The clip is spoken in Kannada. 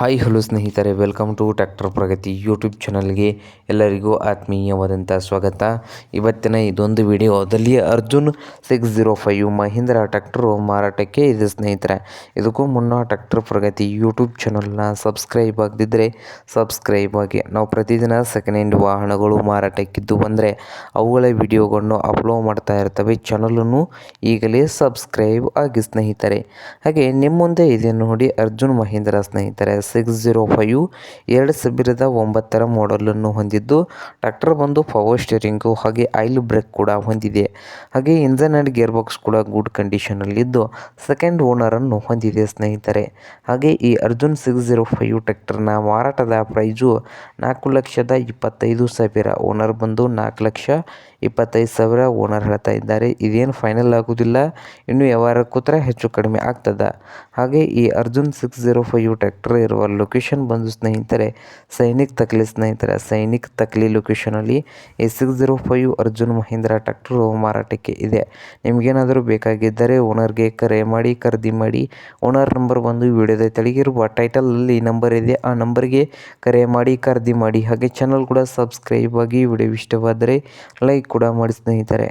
ಹಾಯ್ ಹಲೋ ಸ್ನೇಹಿತರೆ, welcome to tractor Pragati YouTube ಚಾನಲ್ಗೆ ಎಲ್ಲರಿಗೂ ಆತ್ಮೀಯವಾದಂಥ ಸ್ವಾಗತ. ಇವತ್ತಿನ ಇದೊಂದು ವಿಡಿಯೋದಲ್ಲಿ ಅರ್ಜುನ್ 605 ಮಹೀಂದ್ರ ಟ್ರ್ಯಾಕ್ಟರು ಮಾರಾಟಕ್ಕೆ ಇದೆ ಸ್ನೇಹಿತರೆ. ಇದಕ್ಕೂ ಮುನ್ನ ಟ್ರ್ಯಾಕ್ಟರ್ ಪ್ರಗತಿ ಯೂಟ್ಯೂಬ್ ಚಾನಲ್ನ ಸಬ್ಸ್ಕ್ರೈಬ್ ಆಗದಿದ್ದರೆ ಸಬ್ಸ್ಕ್ರೈಬ್ ಆಗಿ. ನಾವು ಪ್ರತಿದಿನ ಸೆಕೆಂಡ್ ಹ್ಯಾಂಡ್ ವಾಹನಗಳು ಮಾರಾಟಕ್ಕಿದ್ದು ಬಂದರೆ ಅವುಗಳ ವಿಡಿಯೋಗಳನ್ನು ಅಪ್ಲೋಡ್ ಮಾಡ್ತಾ ಇರ್ತವೆ. ಚಾನಲನ್ನು ಈಗಲೇ ಸಬ್ಸ್ಕ್ರೈಬ್ ಆಗಿ ಸ್ನೇಹಿತರೆ. ಹಾಗೆ ನಿಮ್ಮ ಮುಂದೆ ಇದೆ ನೋಡಿ ಅರ್ಜುನ್ ಮಹೀಂದ್ರ ಸ್ನೇಹಿತರೆ 605 2009 ಮಾಡೆಲನ್ನು ಹೊಂದಿದ್ದು, ಟ್ರ್ಯಾಕ್ಟರ್ ಬಂದು ಪವರ್ ಸ್ಟೀರಿಂಗು ಹಾಗೆ ಆಯಿಲ್ ಬ್ರೇಕ್ ಕೂಡ ಹೊಂದಿದೆ. ಹಾಗೆ ಇಂಜನ್ ಆ್ಯಂಡ್ ಗೇರ್ ಬಾಕ್ಸ್ ಕೂಡ ಗುಡ್ ಕಂಡೀಷನಲ್ಲಿದ್ದು ಸೆಕೆಂಡ್ ಓನರನ್ನು ಹೊಂದಿದೆ ಸ್ನೇಹಿತರೆ. ಹಾಗೆ ಈ ಅರ್ಜುನ್ 605 ಟ್ರ್ಯಾಕ್ಟರ್ನ ಮಾರಾಟದ ಪ್ರೈಸು 4,25,000. ಓನರ್ ಬಂದು 4,25,000 ಓನರ್ ಹೇಳ್ತಾ ಇದ್ದಾರೆ. ಇದೇನು ಫೈನಲ್ ಆಗೋದಿಲ್ಲ, ಇನ್ನು ವ್ಯವಹಾರ ಕೂತ್ರೆ ಹೆಚ್ಚು ಕಡಿಮೆ ಆಗ್ತದೆ. ಹಾಗೆ ಈ ಅರ್ಜುನ್ 605 ಟ್ರ್ಯಾಕ್ಟರ್ ಇರುವ ಲೊಕೇಶನ್ ಬಂದು ಸ್ನೇಹಿತರೆ ಸೈನಿಕ್ ತಕ್ಲಿ ಸ್ನೇಹಿತರೆ. ಸೈನಿಕ್ ತಕ್ಲಿ ಲೊಕೇಶನಲ್ಲಿ ಈ 605 ಅರ್ಜುನ್ ಮಹೀಂದ್ರ ಟ್ರ್ಯಾಕ್ಟರು ಮಾರಾಟಕ್ಕೆ ಇದೆ. ನಿಮಗೇನಾದರೂ ಬೇಕಾಗಿದ್ದರೆ ಓನರ್ಗೆ ಕರೆ ಮಾಡಿ ಖರೀದಿ ಮಾಡಿ. ಓನರ್ ನಂಬರ್ ಬಂದು ವಿಡಿಯೋದ ತೆಳಗಿರುವ ಟೈಟಲಲ್ಲಿ ನಂಬರ್ ಇದೆ, ಆ ನಂಬರ್ಗೆ ಕರೆ ಮಾಡಿ ಖರೀದಿ ಮಾಡಿ. ಹಾಗೆ ಚಾನಲ್ ಕೂಡ ಸಬ್ಸ್ಕ್ರೈಬ್ ಆಗಿ. ವಿಡಿಯೋ ಇಷ್ಟವಾದರೆ ಲೈಕ್ ಕೂಡ ಮಾಡಿ ಸ್ನೇಹಿತರೆ.